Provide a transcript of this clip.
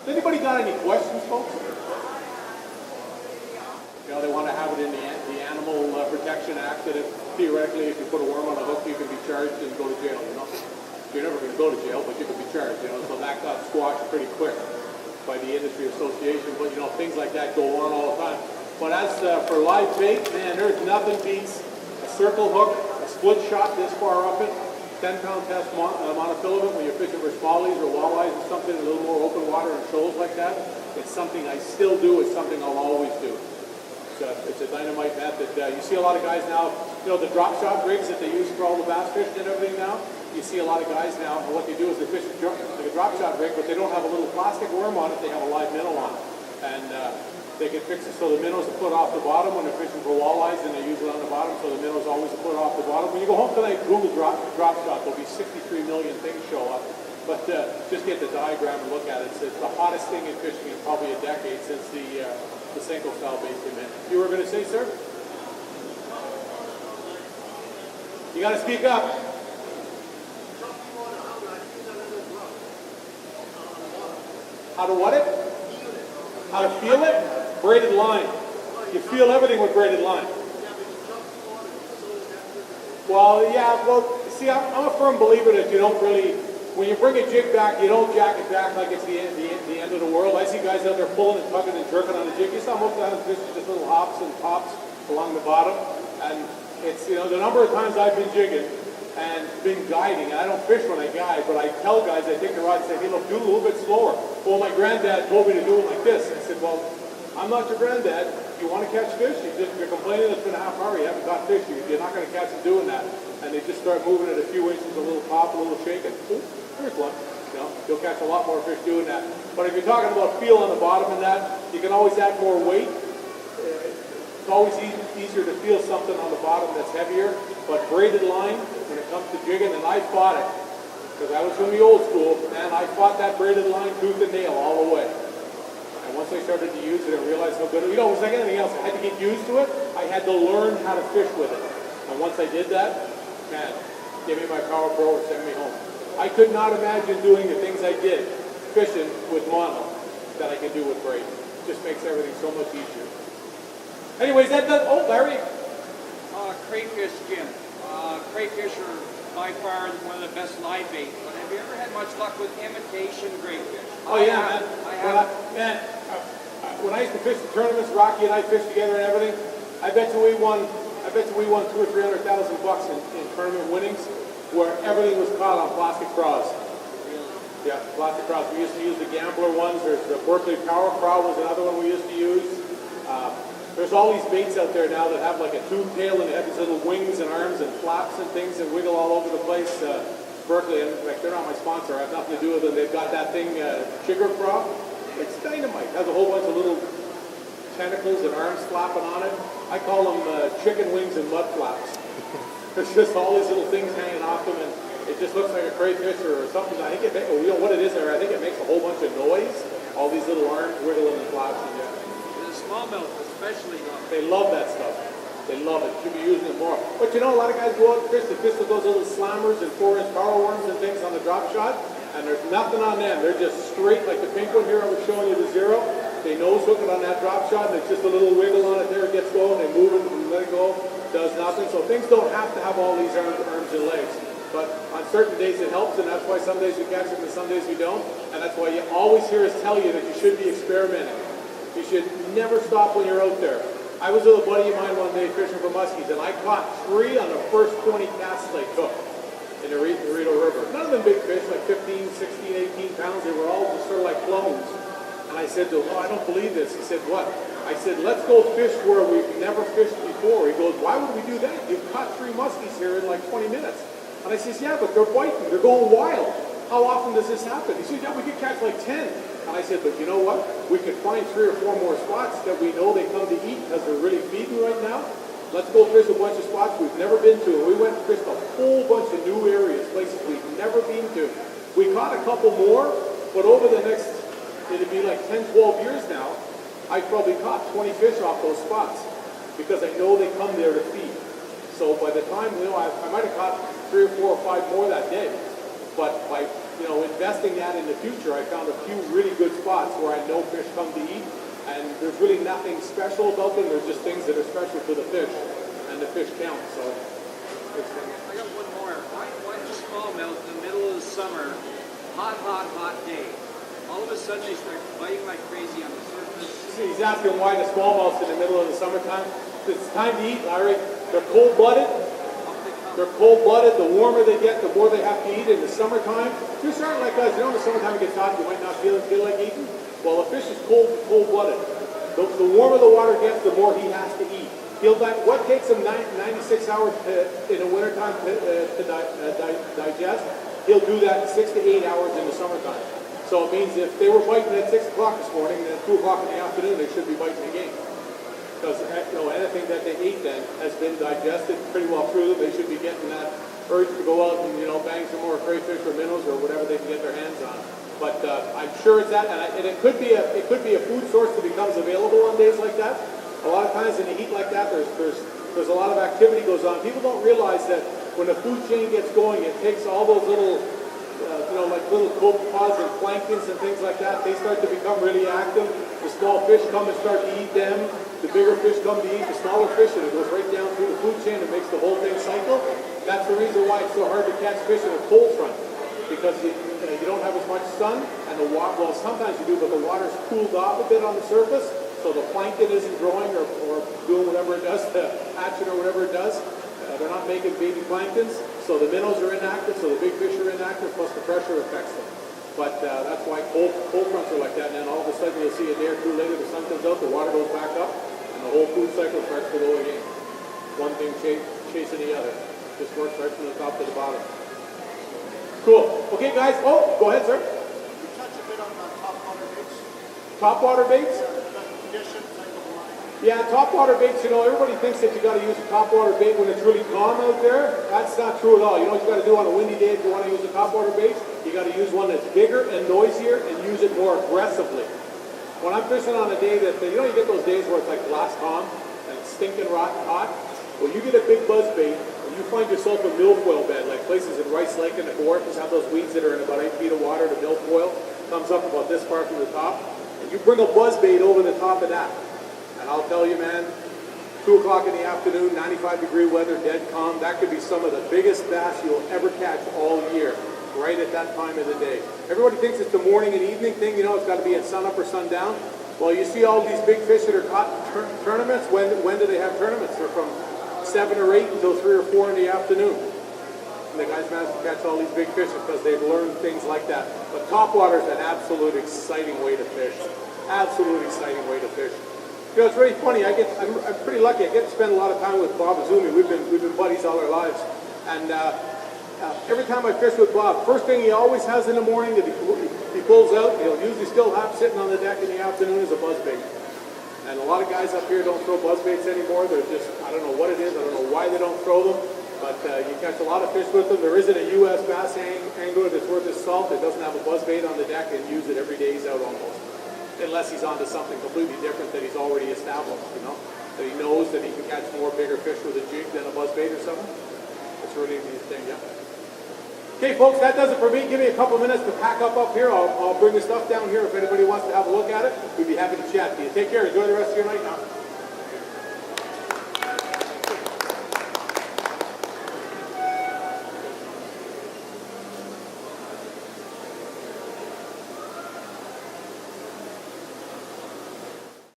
Has anybody got any questions, folks? You know, they want to have it in the Animal Protection Act that if, theoretically, if you put a worm on a hook, you can be charged and go to jail, you know? You're never going to go to jail, but you can be charged, you know? So that got squashed pretty quick by the industry association. But, you know, things like that go on all the time. But as for live bait, man, there's nothing beats a circle hook, a split shot this far up it, 10-pound test monofilament when you're fishing for smallies or walleyes or something, a little more open water and shoals like that. It's something I still do. It's something I'll always do. It's a dynamite method. You see a lot of guys now, you know, the drop shot rigs that they use for all the bass fishing and everything now. You see a lot of guys now, and what they do is they fish like a drop shot rig, but they don't have a little plastic worm on it. They have a live minnow on it. And they can fix it so the minnows are put off the bottom when they're fishing for walleyes, and they use it on the bottom, so the minnows always put off the bottom. When you go home tonight, Google drop shot. There'll be 63 million things show up. But just get the diagram and look at it. It's the hottest thing in fishing in probably a decade since the Senko style bait came in. You were going to say, sir? You got to speak up. How to what it? How to feel it? Braided line. You feel everything with braided line. Well, yeah, well, see, I'm a firm believer that you don't really, when you bring a jig back, you don't jack it back like it's the end of the world. I see guys out there pulling and tugging and jerking on the jig. You saw most of the time fishing just little hops and pops along the bottom. And it's, you know, the number of times I've been jigging and been guiding, and I don't fish when I guide, but I tell guys, I take the rod and say, hey, look, do it a little bit slower. Well, my granddad told me to do it like this. I said, well, I'm not your granddad. If you want to catch fish, you're complaining it's been a half hour, you haven't caught fish, you're not going to catch them doing that. And they just start moving it a few inches, a little pop, a little shake, and ooh, there's one. You know, you'll catch a lot more fish doing that. But if you're talking about feel on the bottom and that, you can always add more weight. It's always easier to feel something on the bottom that's heavier. But braided line, when it comes to jigging, and I fought it, because I was from the old school, and I fought that braided line tooth and nail all the way. And once I started to use it, I realized how good it was. You know, it was like anything else. I had to get used to it. I had to learn how to fish with it. And once I did that, man, give me my Power Pro or send me home. I could not imagine doing the things I did fishing with mono that I can do with braid. It just makes everything so much easier. Anyways, that does. Oh, Larry. Crayfish, Jim. Crayfish are by far one of the best live bait. But have you ever had much luck with imitation crayfish? Oh yeah, man. When I used to fish the tournaments, Rocky and I fished together and everything. I bet you we won $200,000 or $300,000 in tournament winnings, where everything was caught on plastic craws. Yeah, plastic craws. We used to use the Gambler ones. There's the Berkeley Power Craw was another one we used to use. There's all these baits out there now that have like a tube tail and they have these little wings and arms and flaps and things that wiggle all over the place. Berkeley, and in fact, they're not my sponsor. I have nothing to do with them. They've got that thing, Chigger Craw. It's dynamite. It has a whole bunch of little tentacles and arms flapping on it. I call them chicken wings and mud flaps. There's just all these little things hanging off them, and it just looks like a crayfish or something. I think you know what it is there. I think it makes a whole bunch of noise. All these little arms wiggling and flapping. Yeah. The smallmouth especially. They love that stuff. They love it. Should be using it more. But you know, a lot of guys go out and fish with those little slammers and 4-inch power worms and things on the drop shot, and there's nothing on them. They're just straight, like the pink one here I was showing you, the zero. They nose hook it on that drop shot, and it's just a little wiggle on it there. It gets going. They move it and let it go. Does nothing. So things don't have to have all these arms and legs. But on certain days it helps, and that's why some days we catch it and some days we don't. And that's why you always hear us tell you that you should be experimenting. You should never stop when you're out there. I was with a buddy of mine one day fishing for muskies, and I caught 3 on the first 20 casts I took in the Rito River. None of them big fish, like 15, 16, 18 pounds. They were all just sort of like clones. And I said to him, oh, I don't believe this. He said, what? I said, let's go fish where we've never fished before. He goes, why would we do that? You've caught 3 muskies here in like 20 minutes. And I says, yeah, but they're biting. They're going wild. How often does this happen? He said, yeah, we could catch like 10. And I said, but you know what? We could find 3 or 4 more spots that we know they come to eat because they're really feeding right now. Let's go fish a bunch of spots we've never been to. And we went and fished a whole bunch of new areas, places we've never been to. We caught a couple more, but over the next, it'd be like 10, 12 years now, I probably caught 20 fish off those spots because I know they come there to feed. So by the time, you know, I might have caught 3 or 4 or 5 more that day. But by, you know, investing that in the future, I found a few really good spots where I know fish come to eat, and there's really nothing special about them. They're just things that are special to the fish, and the fish count. So it's I got one more. Why the smallmouth in the middle of the summer, hot day? All of a sudden they start biting like crazy on the surface. He's asking why the smallmouths in the middle of the summertime. It's time to eat, Larry. They're cold-blooded. They're cold-blooded. The warmer they get, the more they have to eat in the summertime. Fish aren't like us. You know, in the summertime it gets hot, you might not feel like eating. Well, a fish is cold-blooded. The warmer the water gets, the more he has to eat. What takes him 96 hours in the wintertime to digest, he'll do that in 6 to 8 hours in the summertime. So it means if they were biting at 6 o'clock this morning, then at 2 o'clock in the afternoon, they should be biting again. Because anything that they ate then has been digested pretty well through them. They should be getting that urge to go out and bang some more crayfish or minnows or whatever they can get their hands on. But I'm sure it's that, and it could be a food source that becomes available on days like that. A lot of times in the heat like that, there's a lot of activity goes on. People don't realize that when the food chain gets going, it takes all those little like little copepods and planktons and things like that. They start to become really active. The small fish come and start to eat them. The bigger fish come to eat the smaller fish, and it goes right down through the food chain and makes the whole thing cycle. That's the reason why it's so hard to catch fish in a cold front, because you don't have as much sun, and the water, well, sometimes you do, but the water's cooled off a bit on the surface, so the plankton isn't growing or doing whatever it does, the action or whatever it does. They're not making baby planktons, so the minnows are inactive, so the big fish are inactive, plus the pressure affects them. But that's why cold fronts are like that, and then all of a sudden you'll see a day or two later, the sun comes out, the water goes back up, and the whole food cycle starts to go again. One thing chasing the other. Just works right from the top to the bottom. Cool. Okay, guys. Oh, go ahead, sir. You touch a bit on topwater baits. Topwater baits? Conditions, type of line. Yeah, topwater baits, everybody thinks that you got to use a topwater bait when it's really calm out there. That's not true at all. You know what you got to do on a windy day if you want to use a topwater bait? You got to use one that's bigger and noisier and use it more aggressively. When I'm fishing on a day that, you get those days where it's like glass calm and it's stinking rotten hot. Well, you get a big buzz bait and you find yourself a milfoil bed, like places in Rice Lake and the Kawarthas have those weeds that are in about 8 feet of water. The milfoil comes up about this far from the top. And you bring a buzz bait over the top of that. And I'll tell you, man, 2 o'clock in the afternoon, 95-degree weather, dead calm, that could be some of the biggest bass you'll ever catch all year, right at that time of the day. Everybody thinks it's the morning and evening thing, it's got to be at sunup or sundown. Well, you see all these big fish that are caught in tournaments. When do they have tournaments? They're from 7 or 8 until 3 or 4 in the afternoon. And the guys manage to catch all these big fish because they've learned things like that. But topwater is an absolute exciting way to fish. Absolute exciting way to fish. It's really funny. I'm pretty lucky. I get to spend a lot of time with Bob Azumi. We've been buddies all our lives. And every time I fish with Bob, first thing he always has in the morning that he pulls out, he'll usually still have sitting on the deck in the afternoon, is a buzzbait. And a lot of guys up here don't throw buzzbaits anymore. They're just, I don't know what it is. I don't know why they don't throw them. But you catch a lot of fish with them. There isn't a U.S. bass angler that's worth his salt that doesn't have a buzzbait on the deck and use it every day he's out almost. Unless he's onto something completely different that he's already established, That he knows that he can catch more bigger fish with a jig than a buzzbait or something. It's really a neat thing, yeah. Okay, folks, that does it for me. Give me a couple minutes to pack up here. I'll bring the stuff down here if anybody wants to have a look at it. We'd be happy to chat to you. Take care. Enjoy the rest of your night now.